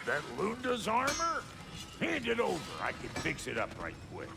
That Lunda's armor? Hand it over. I can fix it up right quick.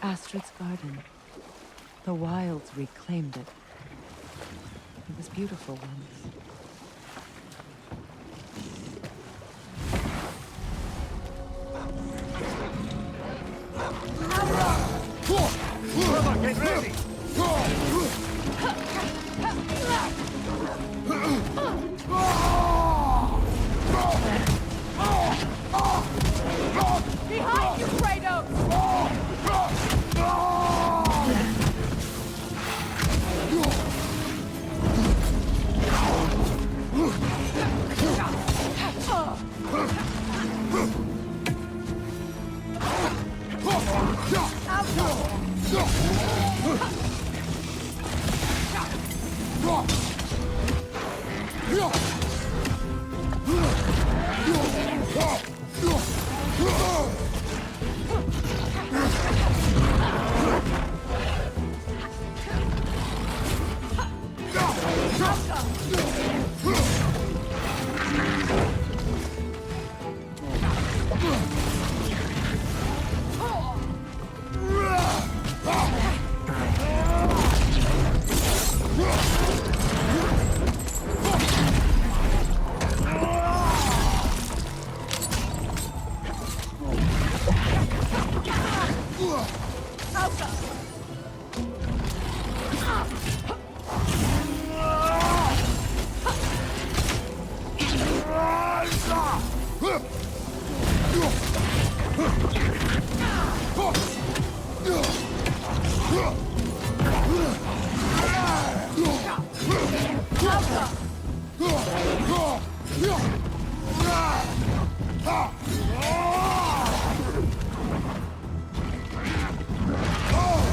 Astrid's garden. The wilds reclaimed it. It was beautiful once. Get ready! Behind you, Kratos!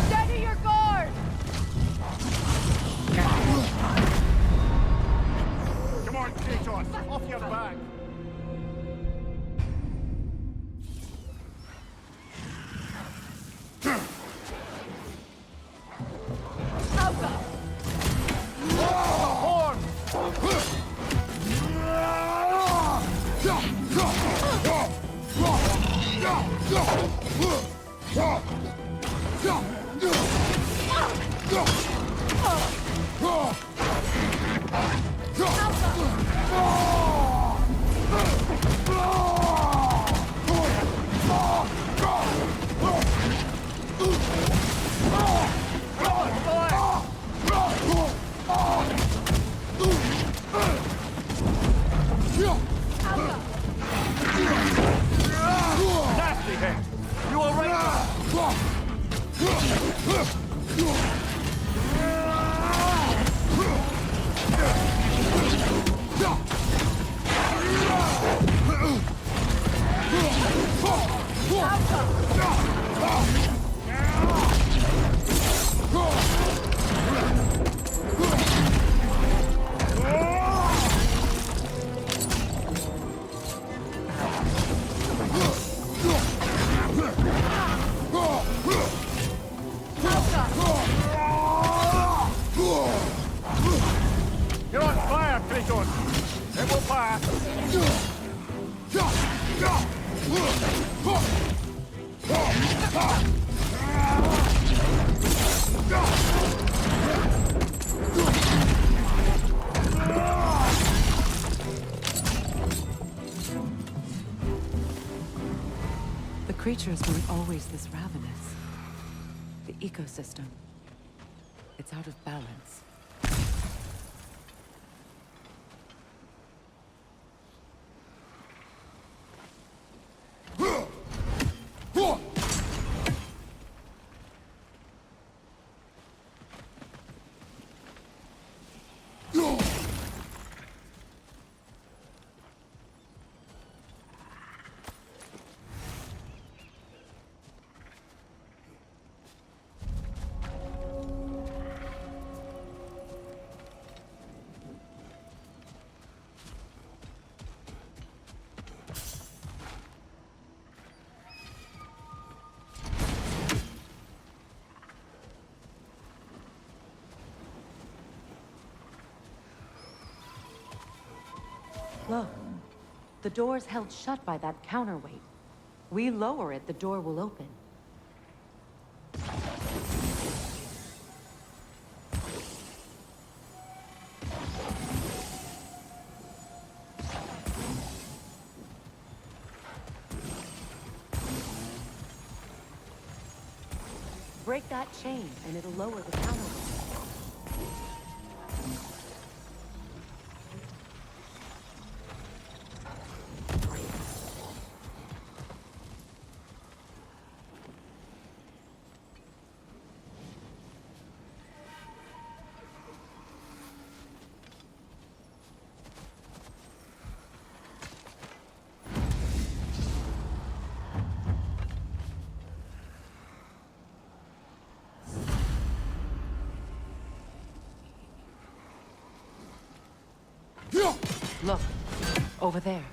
Steady your guard! Come on, Kratos! Off your back! Nasty hit! You alright? up! You're on fire, Kratos! It will pass! The creatures weren't always this ravenous. The ecosystem. It's out of balance. Look, the door's held shut by that counterweight. We lower it, the door will open. Break that chain, and it'll lower the counterweight. Look, over there.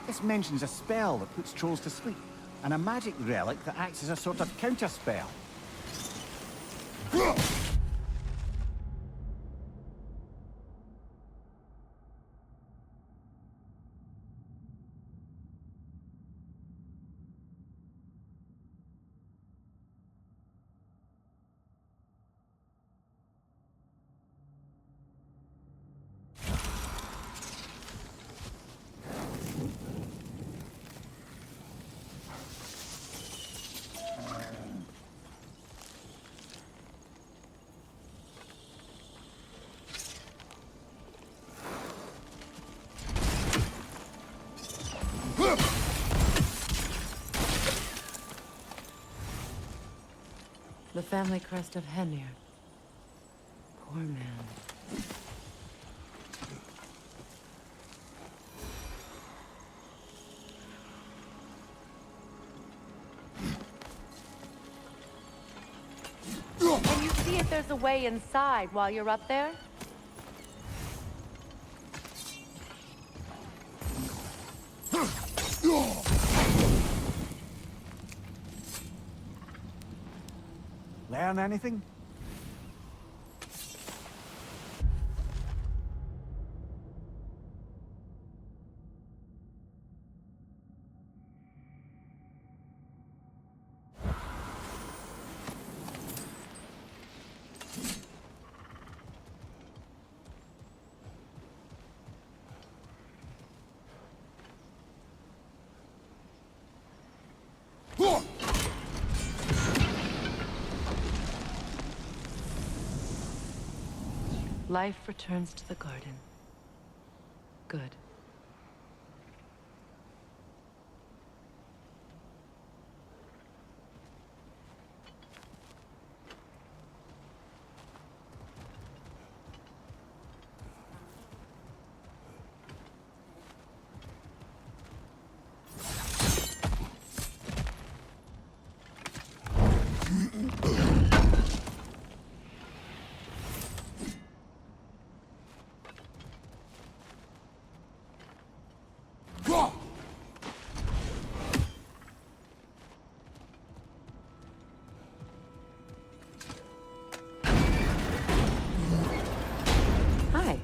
This mentions a spell that puts trolls to sleep, and a magic relic that acts as a sort of counter-spell. The family crest of Henir. Poor man. Can you see if there's a way inside while you're up there? Learn anything? Life returns to the garden. Good. Hi.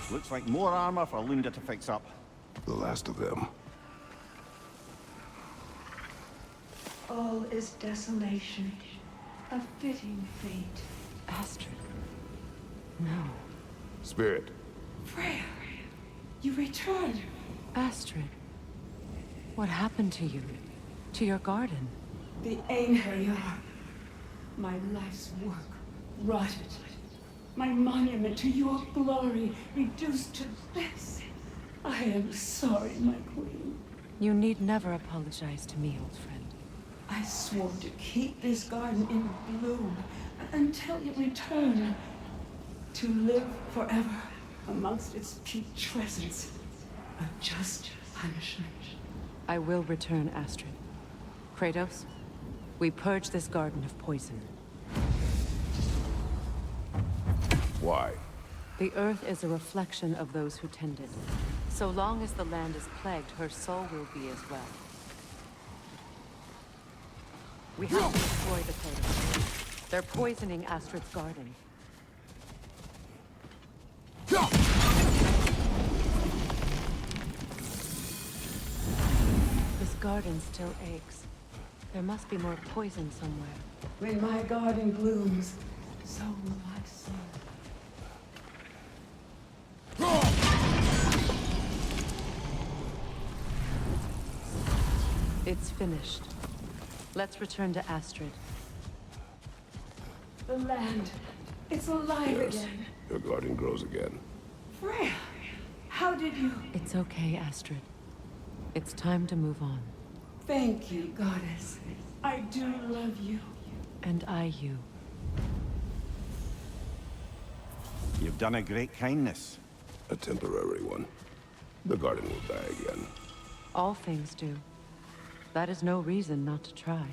Looks like more armor for Lunda to fix up. The last of them. All is desolation, a fitting fate. Astrid. No. Spirit. Freya, you returned. Astrid. What happened to you? To your garden? The Einherjar. My life's work rotted. My monument to your glory reduced to this. I am sorry, my queen. You need never apologize to me, old friend. I swore to keep this garden in bloom until you return. To live forever amongst its putrescence. A just punishment. I will return, Astrid. Kratos, we purge this garden of poison. Why? The earth is a reflection of those who tend it. So long as the land is plagued, her soul will be as well. We have to destroy the Kratos. They're poisoning Astrid's garden. This garden still aches. There must be more poison somewhere. When my garden blooms, so will my soul. It's finished. Let's return to Astrid. The land, it's alive Yes. again. Your garden grows again. Freya, how did you... It's okay, Astrid. It's time to move on. Thank you, goddess. I do love you. And I you. You've done a great kindness. A temporary one. The garden will die again. All things do. That is no reason not to try.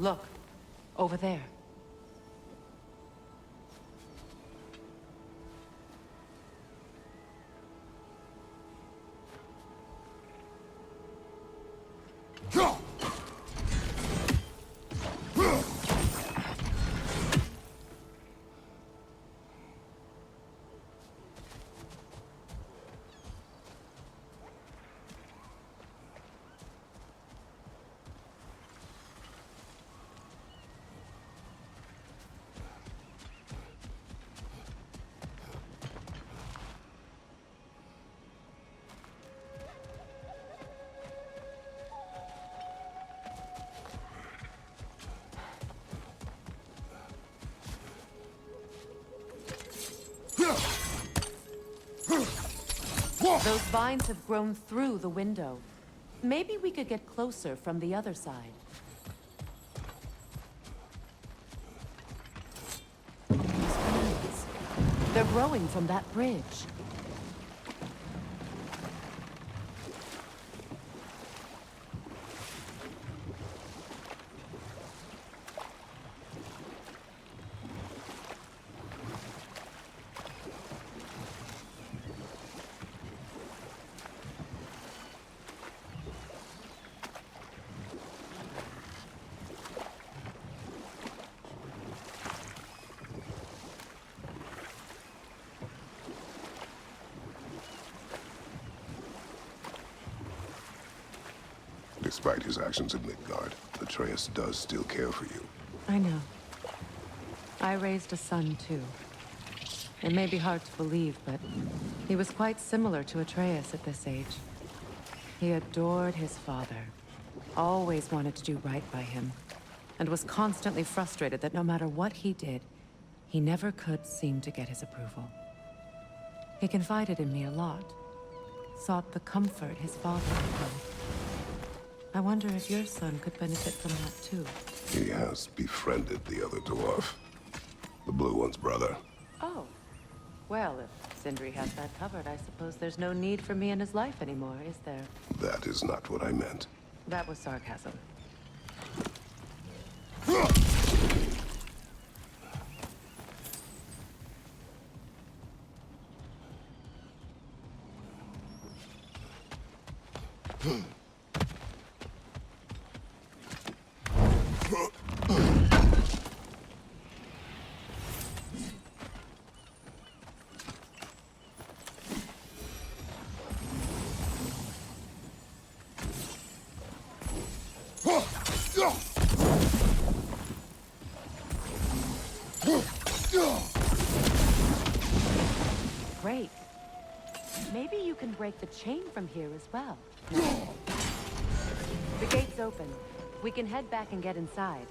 Look, over there. Go! Those vines have grown through the window. Maybe we could get closer from the other side. These weeds, they're growing from that bridge. Despite his actions in Midgard, Atreus does still care for you. I know. I raised a son, too. It may be hard to believe, but he was quite similar to Atreus at this age. He adored his father, always wanted to do right by him, and was constantly frustrated that no matter what he did, he never could seem to get his approval. He confided in me a lot, sought the comfort his father could bring. I wonder if your son could benefit from that, too. He has befriended the other dwarf. The blue one's brother. Oh. Well, if Sindri has that covered, I suppose there's no need for me in his life anymore, is there? That is not what I meant. That was sarcasm. Great. Maybe you can break the chain from here as well. The gate's open. We can head back and get inside.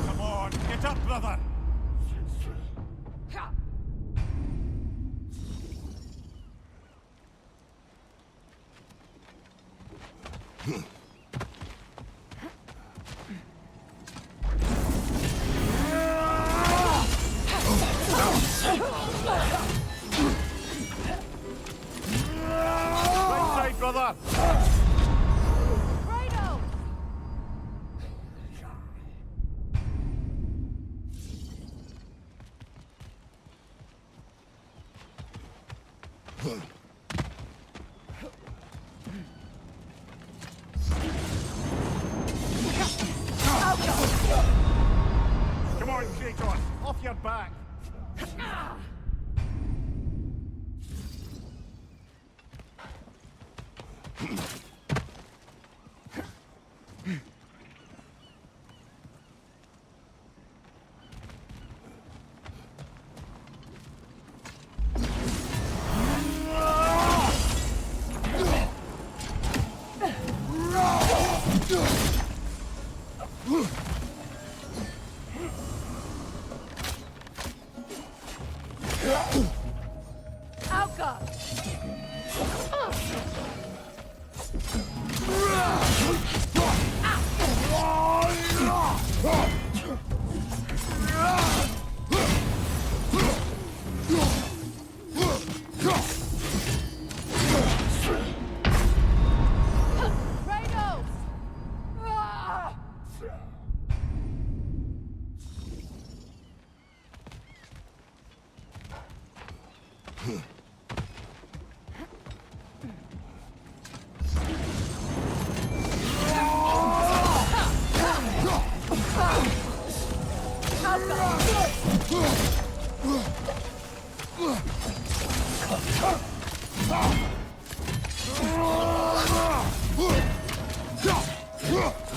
Come on, get up, brother! Right side, brother! Righto! Come on, Kratos! Off your back! Alka!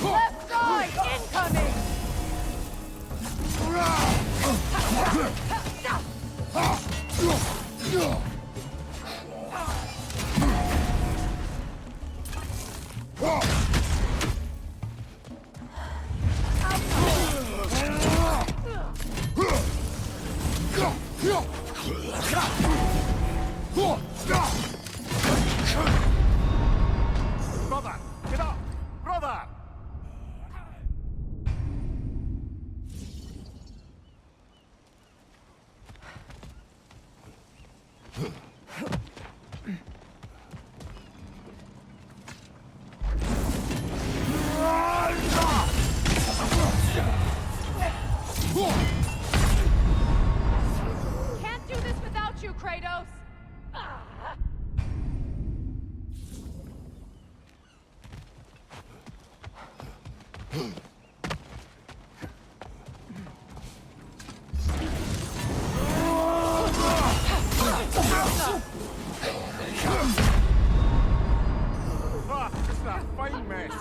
Left side, incoming! Brother, get up! Brother! Can't do this without you, Kratos! Ah, it's a fine mess.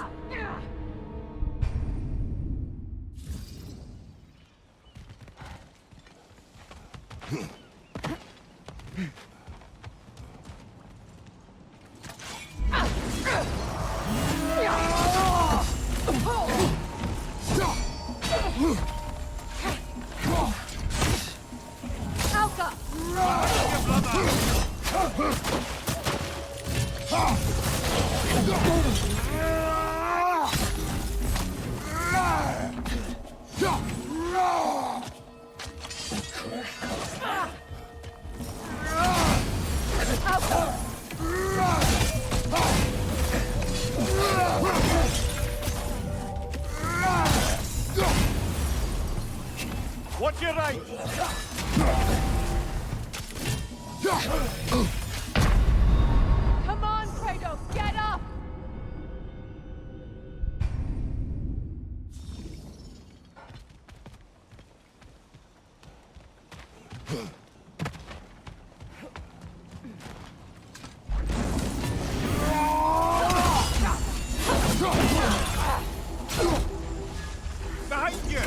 Watch your right! Come on, Kratos, get up! Behind you!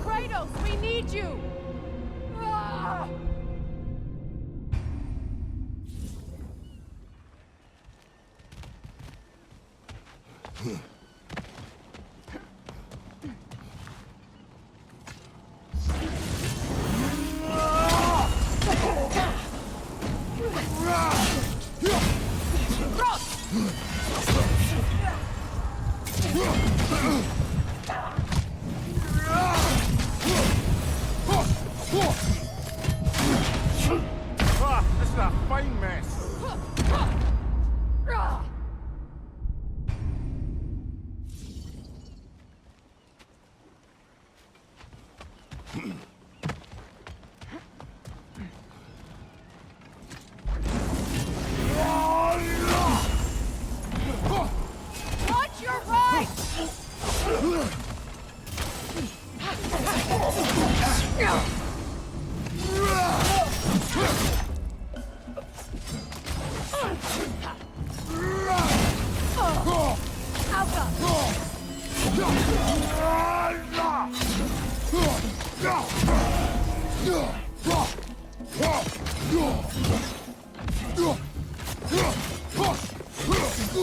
Kratos, we need you! Ah! Ah, this is a fine mess. Watch your right!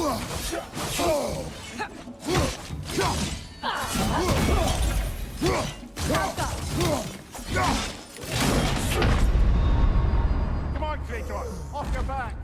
Come on, Kratos! Off your back!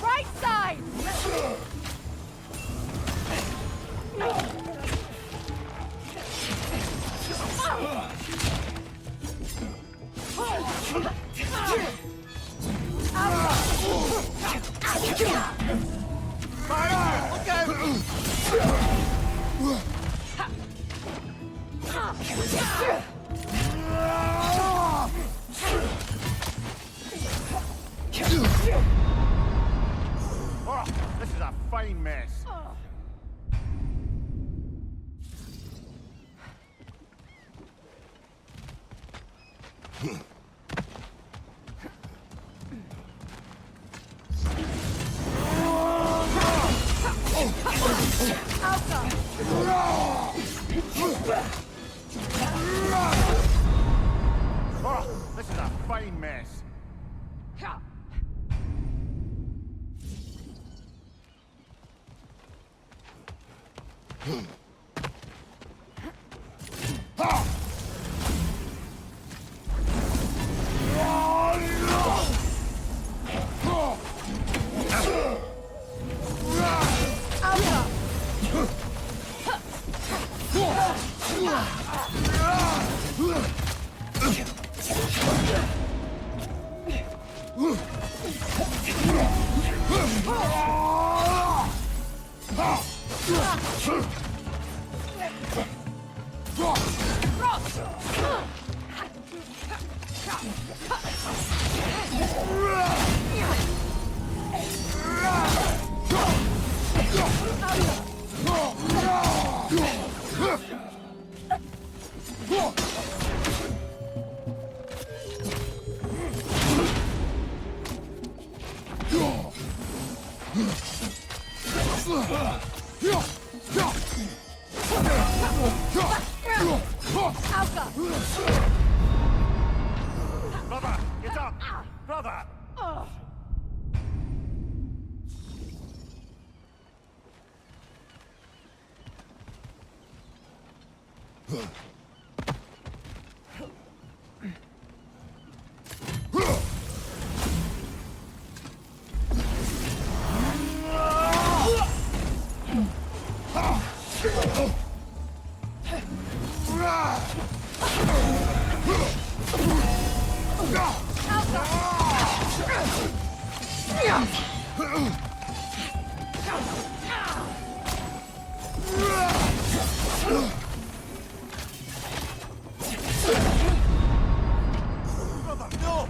Right side! Oh, this is a fine mess. Oh, this is a fine mess. Brother, get up! Brother! Brother, no!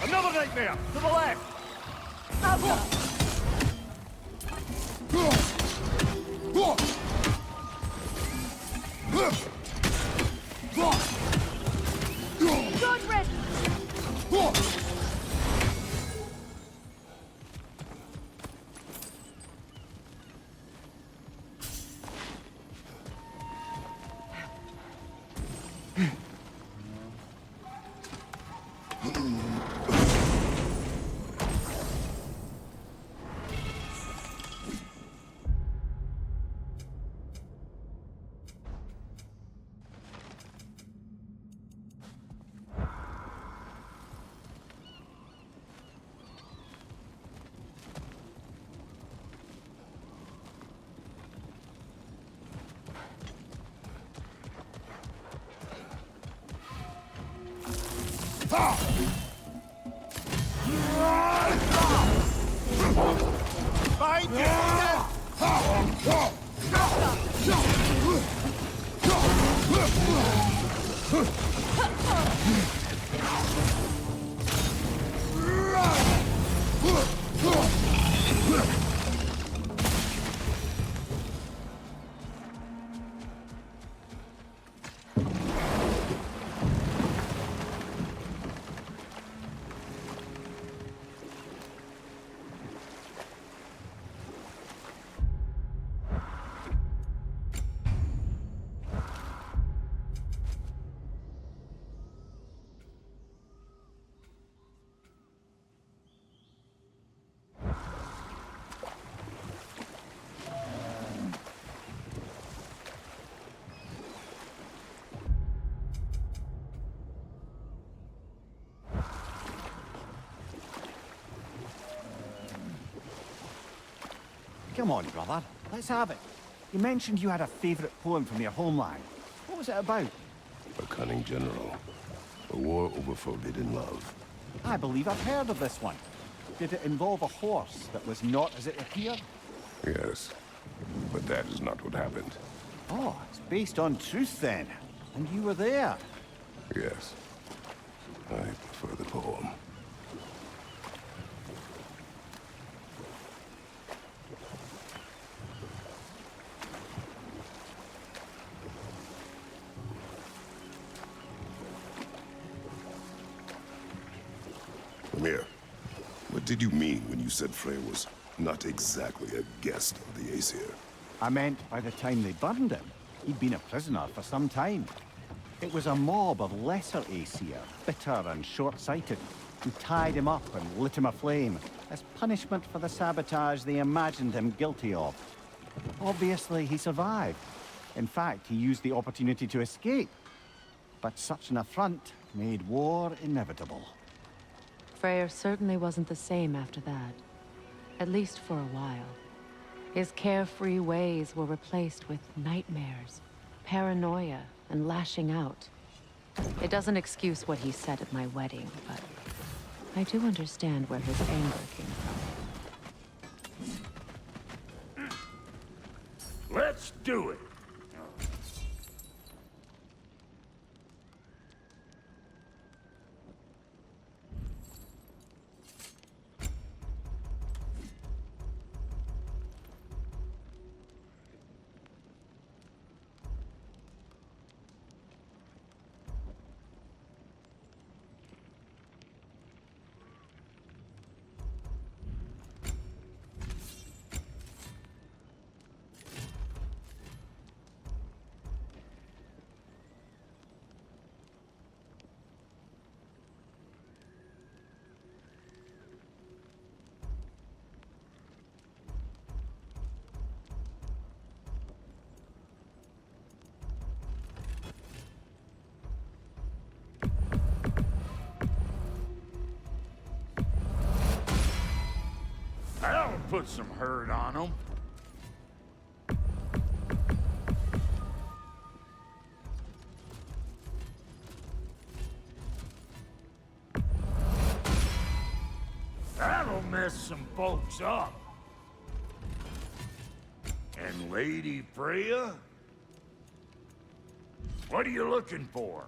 Another nightmare! To the left! Good riddance! Find it! Come on, brother. Let's have it. You mentioned you had a favourite poem from your homeland. What was it about? A cunning general. A war over forbidden love. I believe I've heard of this one. Did it involve a horse that was not as it appeared? Yes. But that is not what happened. Oh, it's based on truth then. And you were there. Yes. I prefer the poem. Amir, what did you mean when you said Frey was not exactly a guest of the Aesir? I meant by the time they burned him, he'd been a prisoner for some time. It was a mob of lesser Aesir, bitter and short-sighted, who tied him up and lit him aflame as punishment for the sabotage they imagined him guilty of. Obviously, he survived. In fact, he used the opportunity to escape. But such an affront made war inevitable. Freyr certainly wasn't the same after that. At least for a while. His carefree ways were replaced with nightmares, paranoia, and lashing out. It doesn't excuse what he said at my wedding, but I do understand where his anger came from. Let's do it! put some hurt on them. That'll mess some folks up. And Lady Freya? What are you looking for?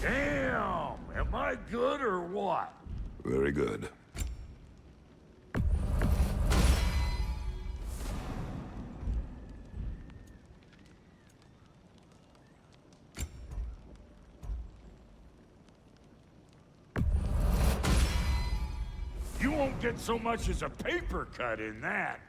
Damn! Am I good or what? Very good. You won't get so much as a paper cut in that.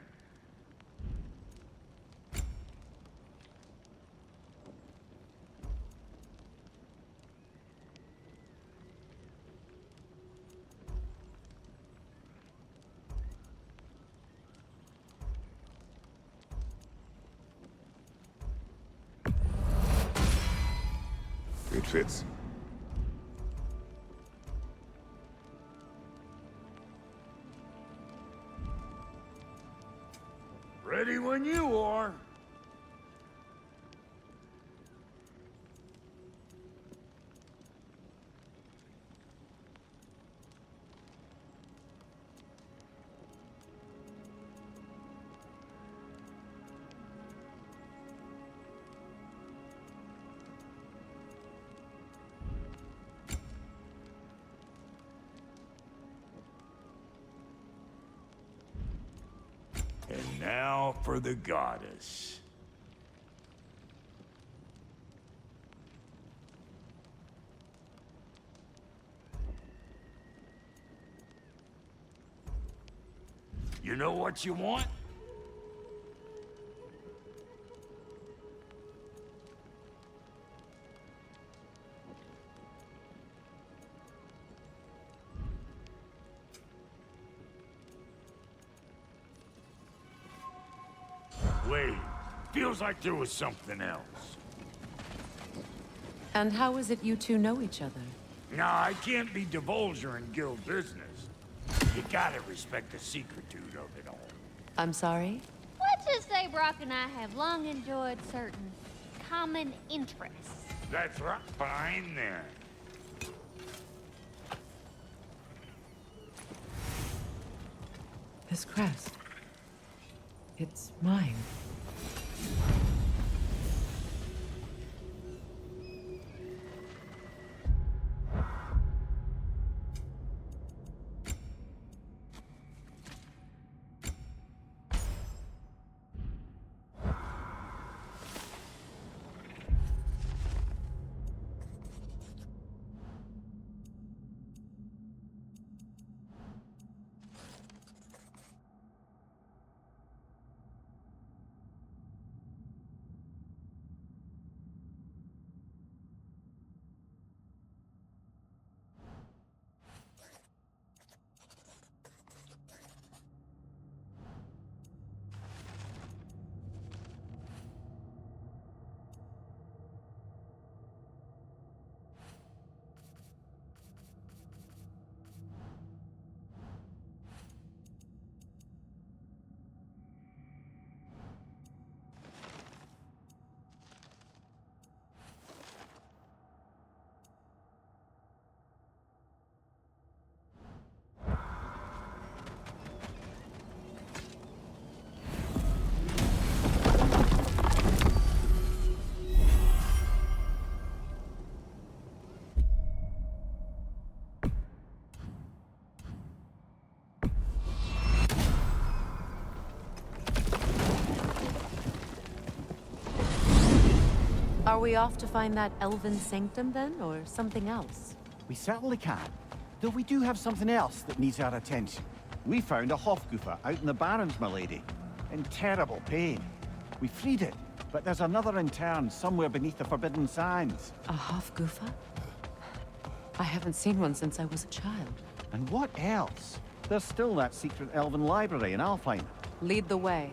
It fits. Ready when you are. And now for the goddess. You know what you want? Wait, feels like there was something else. And how is it you two know each other? Nah, I can't be divulger in guild business. You gotta respect the secretude of it all. I'm sorry? Let's just say Brock and I have long enjoyed certain common interests. That's right. Fine then. This crest. It's mine. Are we off to find that elven sanctum then, or something else? We certainly can. Though we do have something else that needs our attention. We found a Hofgufa out in the Barrens, my lady. In terrible pain. We freed it, but there's another intern somewhere beneath the Forbidden Sands. A Hofgufa? I haven't seen one since I was a child. And what else? There's still that secret elven library in Alfheim. Lead the way.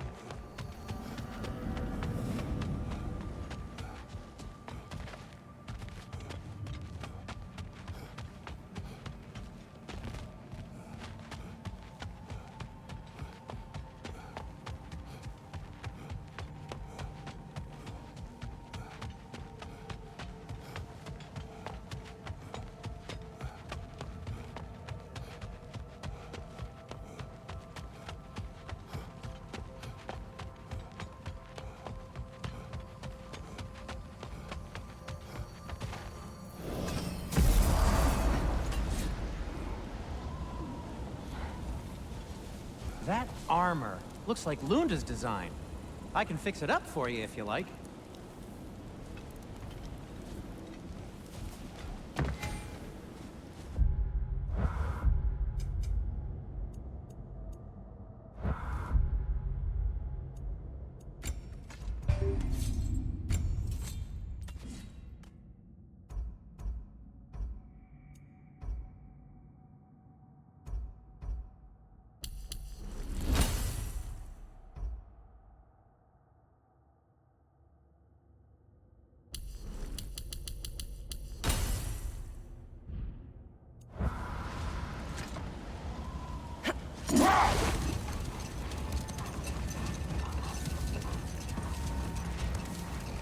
That armor looks like Lunda's design. I can fix it up for you if you like.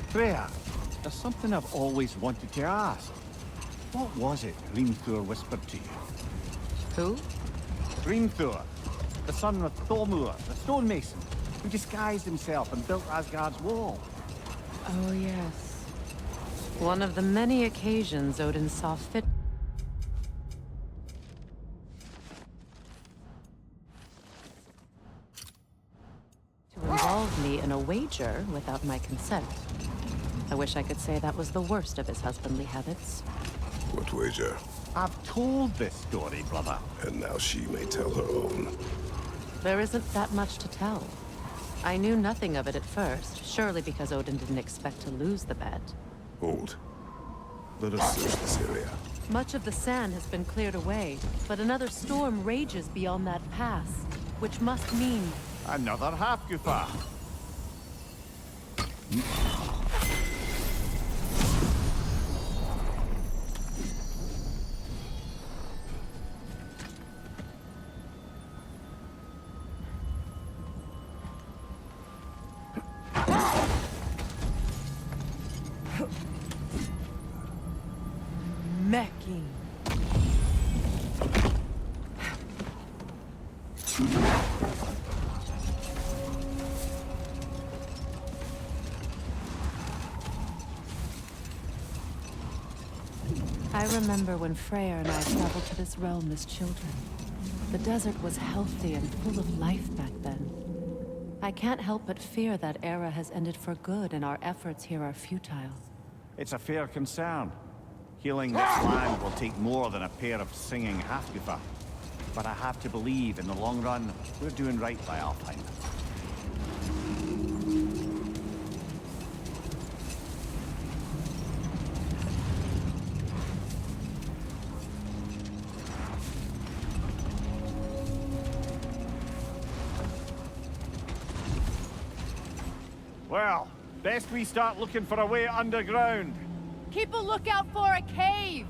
Freya, there's something I've always wanted to ask. What was it Hrimthur whispered to you? Who? Hrimthur, the son of Thormur, the stonemason, who disguised himself and built Asgard's wall. Oh, yes. One of the many occasions Odin saw fit to involve me in a wager without my consent. I wish I could say that was the worst of his husbandly habits. What wager? I've told this story, brother. And now she may tell her own. There isn't that much to tell. I knew nothing of it at first, surely because Odin didn't expect to lose the bet. Hold. Let us search this area. Much of the sand has been cleared away, but another storm rages beyond that pass, which must mean... Another Hafgufa. Mecking. I remember when Freyr and I traveled to this realm as children. The desert was healthy and full of life back then. I can't help but fear that era has ended for good and our efforts here are futile. It's a fair concern. Healing this land will take more than a pair of singing Hafgufa. But I have to believe, in the long run, we're doing right by Alfheim. Well, best we start looking for a way underground. Keep a lookout for a cave!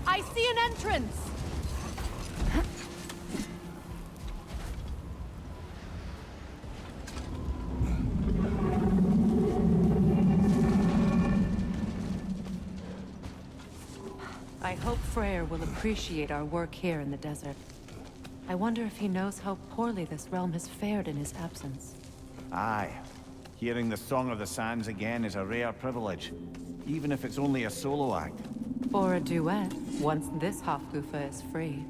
I see an entrance! I hope Freyr will appreciate our work here in the desert. I wonder if he knows how poorly this realm has fared in his absence. Aye. Hearing the Song of the Sands again is a rare privilege, even if it's only a solo act. Or a duet, once this Hofgufa is free.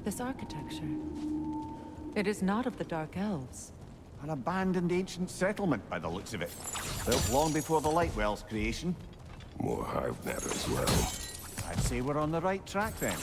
This architecture. It is not of the Dark Elves. An abandoned ancient settlement, by the looks of it. Built long before the Lightwell's creation. More hive matter as well. I'd say we're on the right track then.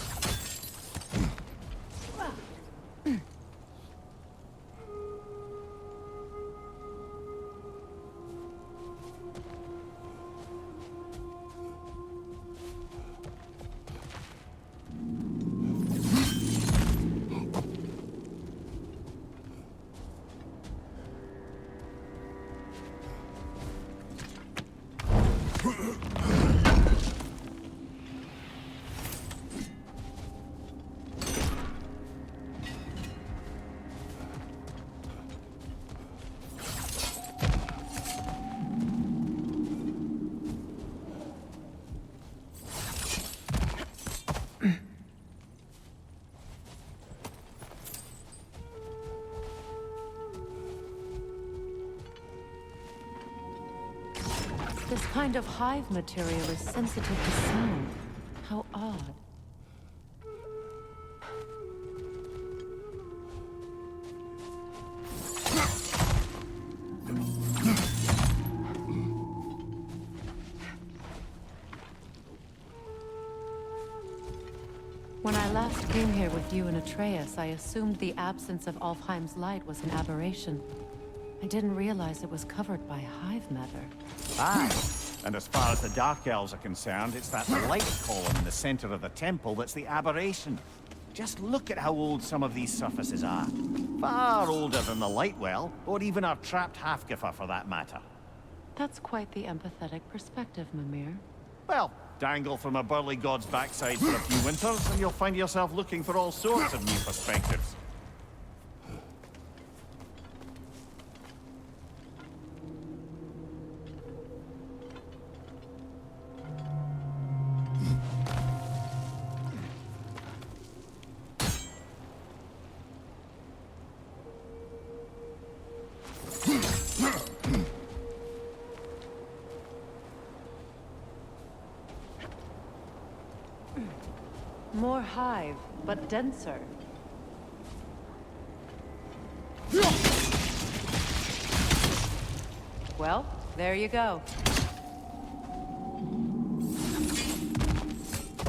This kind of hive material is sensitive to sound. How odd. When I last came here with you and Atreus, I assumed the absence of Alfheim's light was an aberration. I didn't realize it was covered by hive matter. Aye. And as far as the Dark Elves are concerned, it's that light column in the center of the temple that's the aberration. Just look at how old some of these surfaces are. Far older than the Lightwell, or even our trapped Hafgifa for that matter. That's quite the empathetic perspective, Mimir. Well, dangle from a burly god's backside for a few winters, and you'll find yourself looking for all sorts of new perspectives. More hive, but denser. Well, there you go.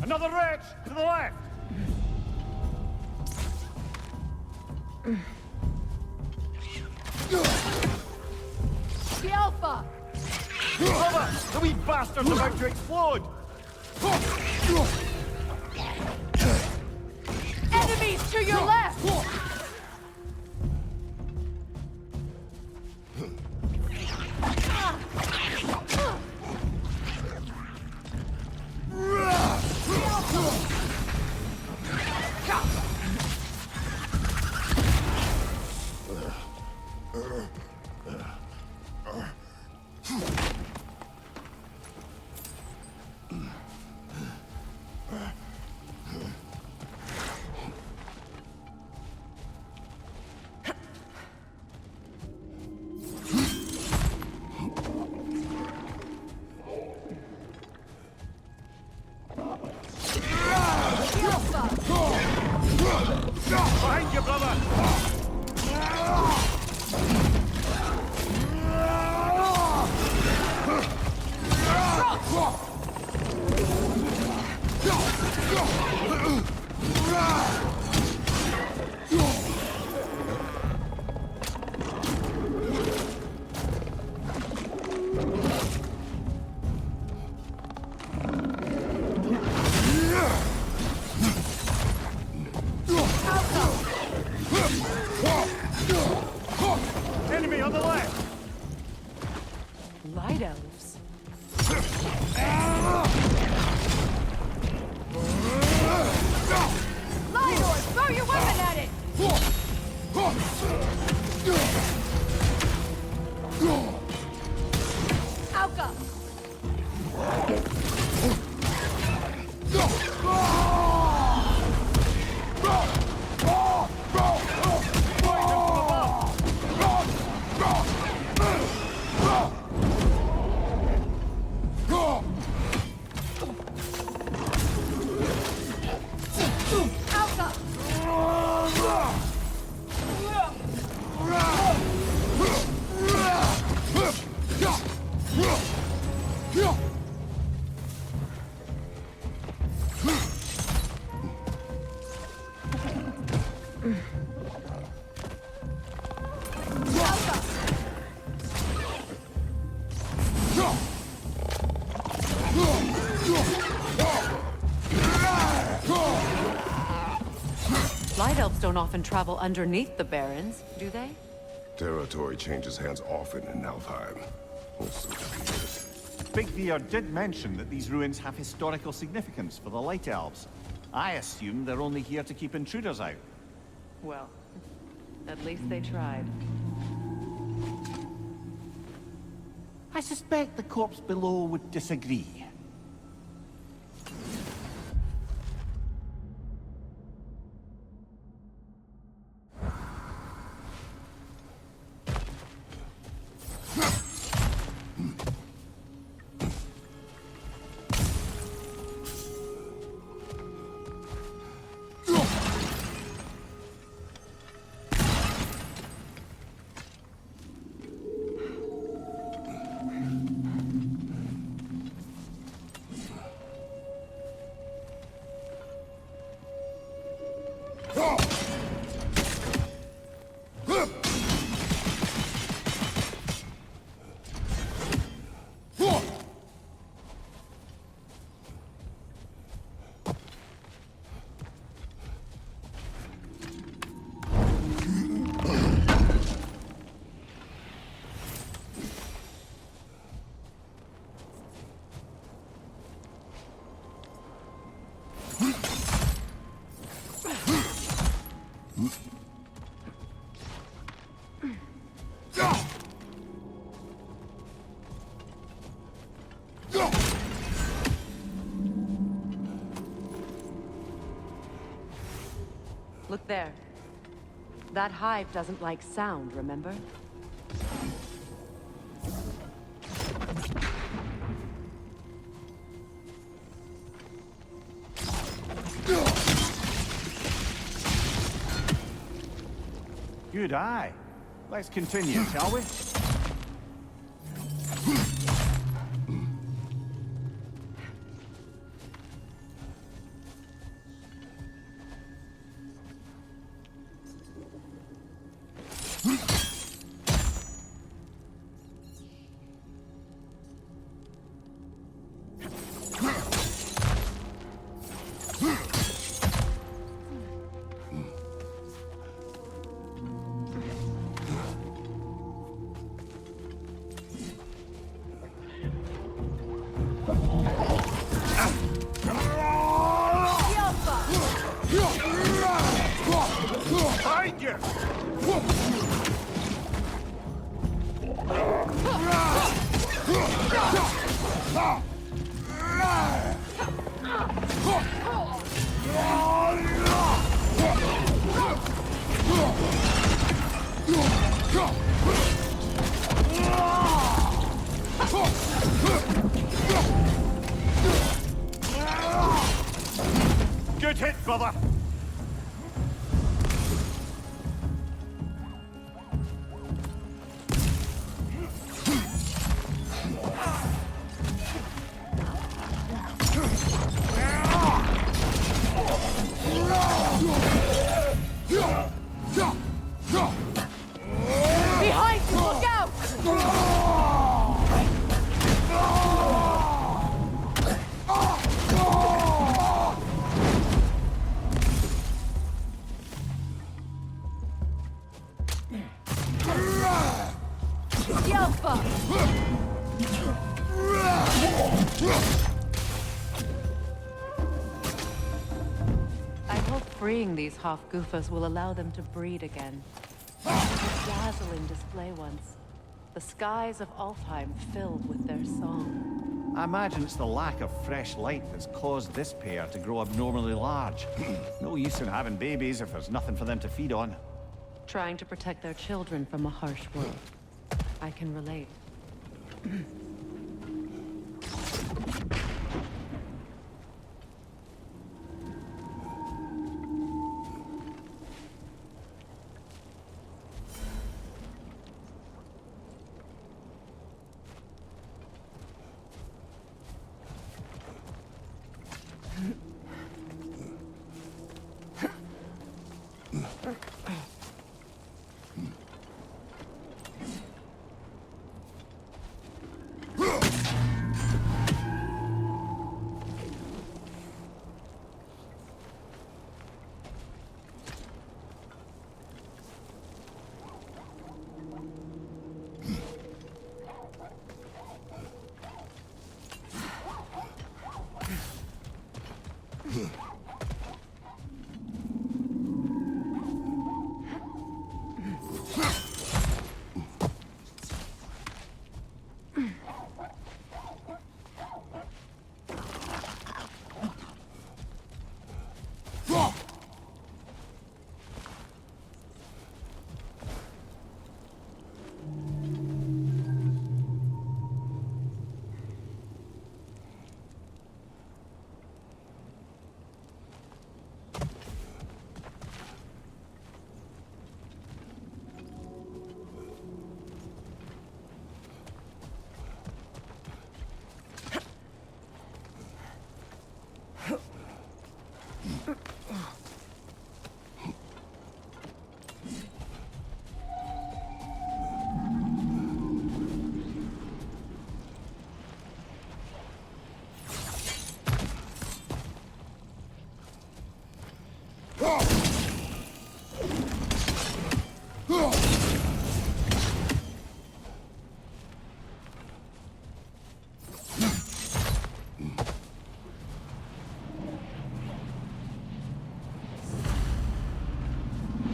Another wretch! To the left! The Alpha! Cover! The wee bastard's about to explode! Enemies to your left! Enemy on the left! Light elves. Lord, throw your weapon at it! Alka! Light elves don't often travel underneath the barrens, do they? Territory changes hands often in Alfheim. We'll soon be it. Big Bear did mention that these ruins have historical significance for the Light Elves. I assume they're only here to keep intruders out. Well, at least they tried. I suspect the corpse below would disagree. Look there. That hive doesn't like sound, remember? Good eye. Let's continue, shall we? Behind you! Good hit, brother! freeing these Hofgufas will allow them to breed again. It was a dazzling display once. The skies of Alfheim filled with their song. I imagine it's the lack of fresh light that's caused this pair to grow abnormally large. No use in having babies if there's nothing for them to feed on. Trying to protect their children from a harsh world. I can relate.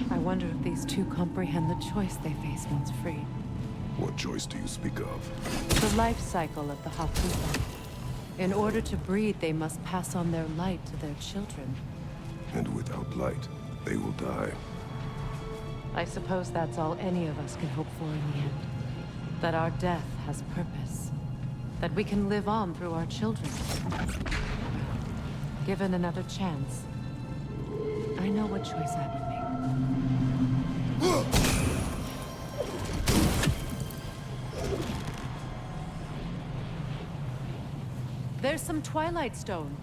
I wonder if these two comprehend the choice they face once freed. What choice do you speak of? The life cycle of the Hakuba. In order to breed, they must pass on their light to their children. And without light, they will die. I suppose that's all any of us can hope for in the end. That our death has purpose. That we can live on through our children. Given another chance, I know what choice I would make. There's some Twilight Stone.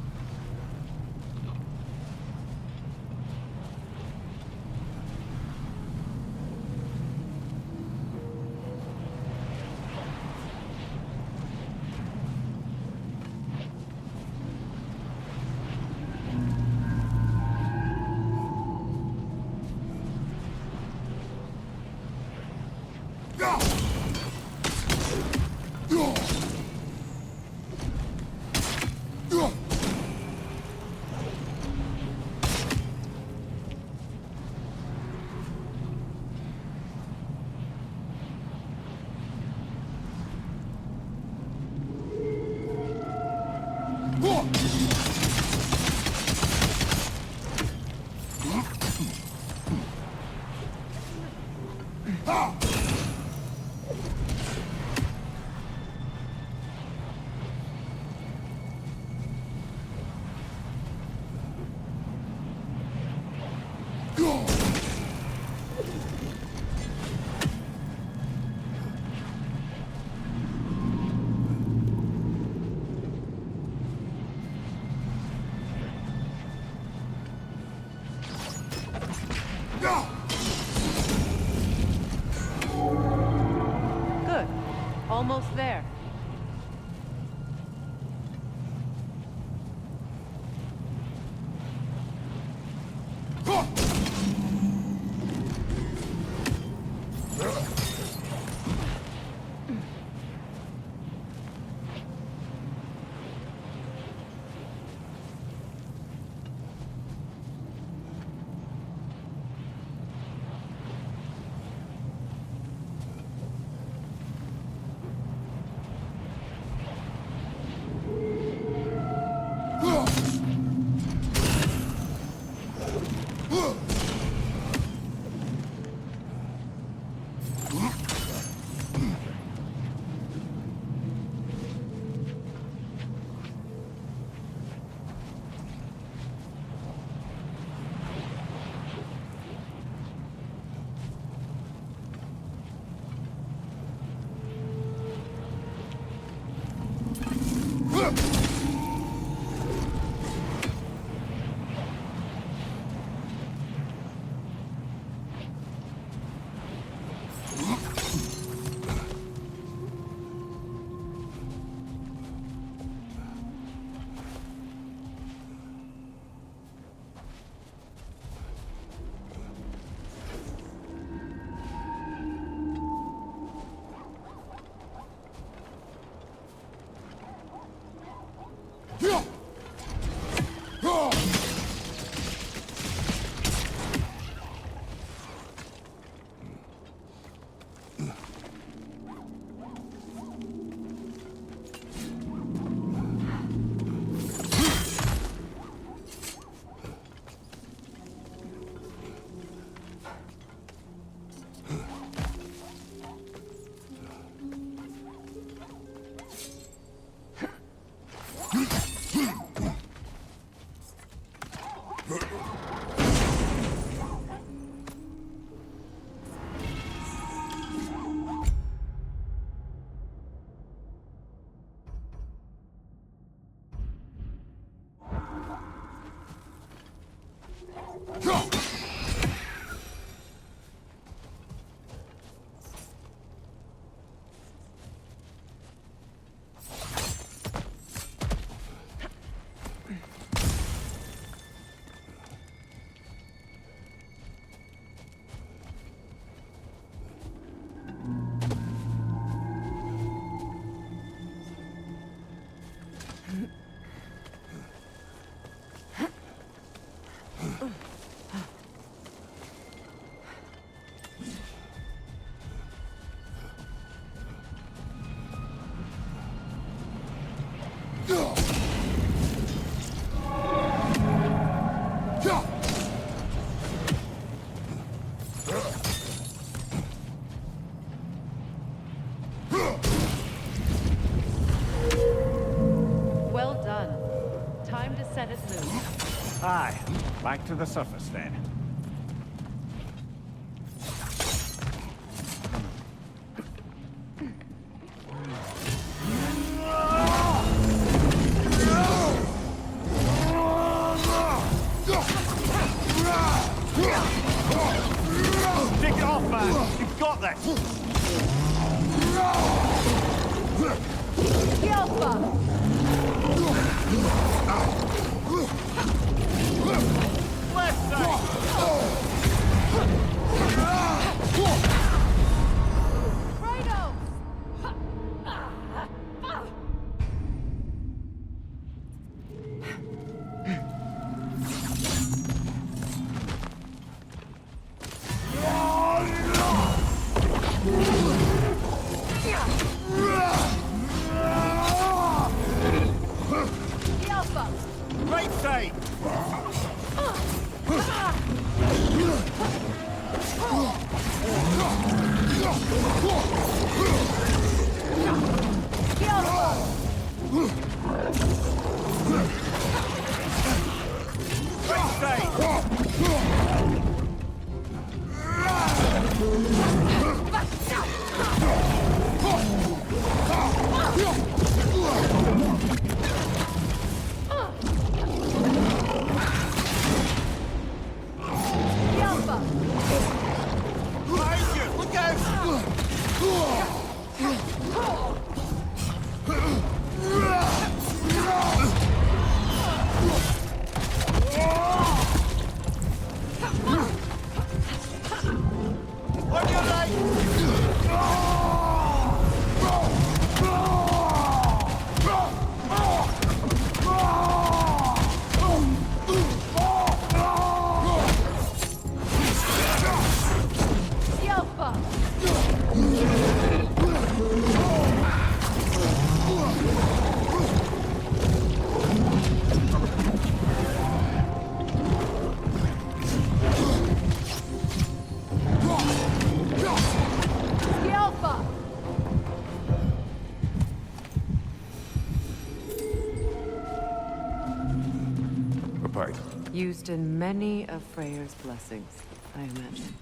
Good. Almost there. Well done. Time to set it loose. Aye, back to the surface then. Take it off, man! You've got this! Yelpa! Left side! Kratos! Yelpa! Right side! Right side! Yelpa! Behind you! Look out! On your right! Yelpa! Yelpa! A pipe. Used in many of Freyr's blessings, I imagine.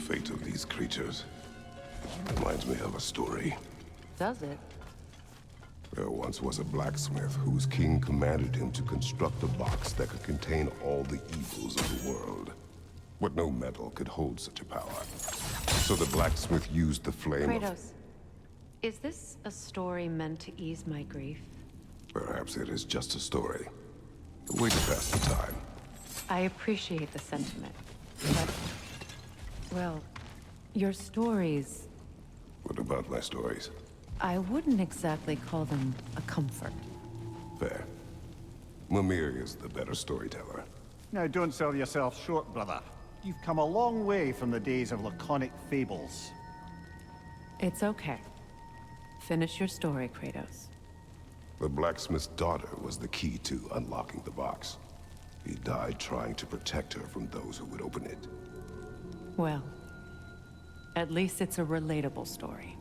fate of these creatures reminds me of a story. Does it? There once was a blacksmith whose king commanded him to construct a box that could contain all the evils of the world. But no metal could hold such a power. So the blacksmith used the flame of... Kratos, is this a story meant to ease my grief? Perhaps it is just a story. A way to pass the time. I appreciate the sentiment, but... well, your stories... What about my stories? I wouldn't exactly call them a comfort. Fair. Mimir is the better storyteller. Now, don't sell yourself short, brother. You've come a long way from the days of laconic fables. It's okay. Finish your story, Kratos. The blacksmith's daughter was the key to unlocking the box. He died trying to protect her from those who would open it. Well, at least it's a relatable story.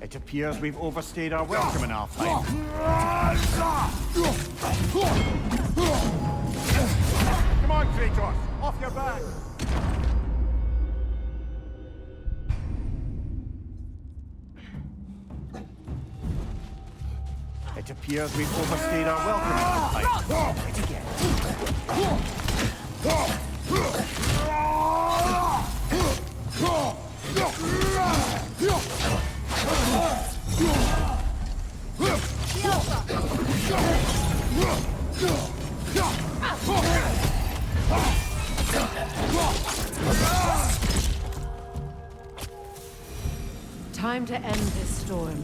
It appears we've overstayed our welcome in our time. Come on, Kratos! Off your back! It appears we've overstayed our welcome in our time. Hit again. Time to end this storm.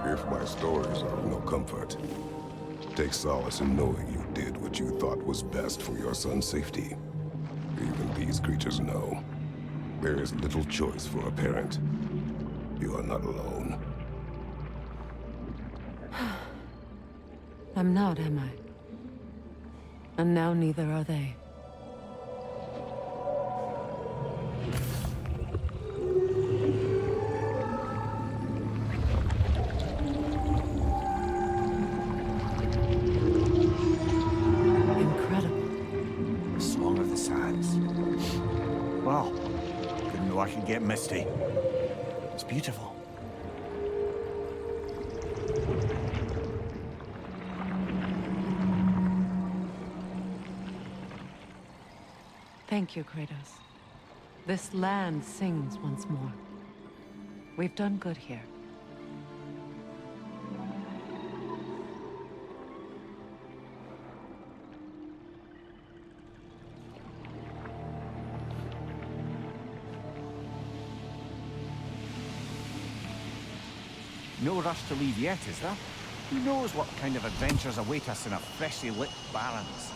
If my stories are of no comfort, take solace in knowing you did what you thought was best for your son's safety. Even these creatures know. There is little choice for a parent. You are not alone. I'm not, am I? And now neither are they. The Song of the Sands. Well, didn't know I could get misty. It's beautiful. Thank you, Kratos. This land sings once more. We've done good here. No rush to leave yet, is there? Who knows what kind of adventures await us in a freshly lit Barrens?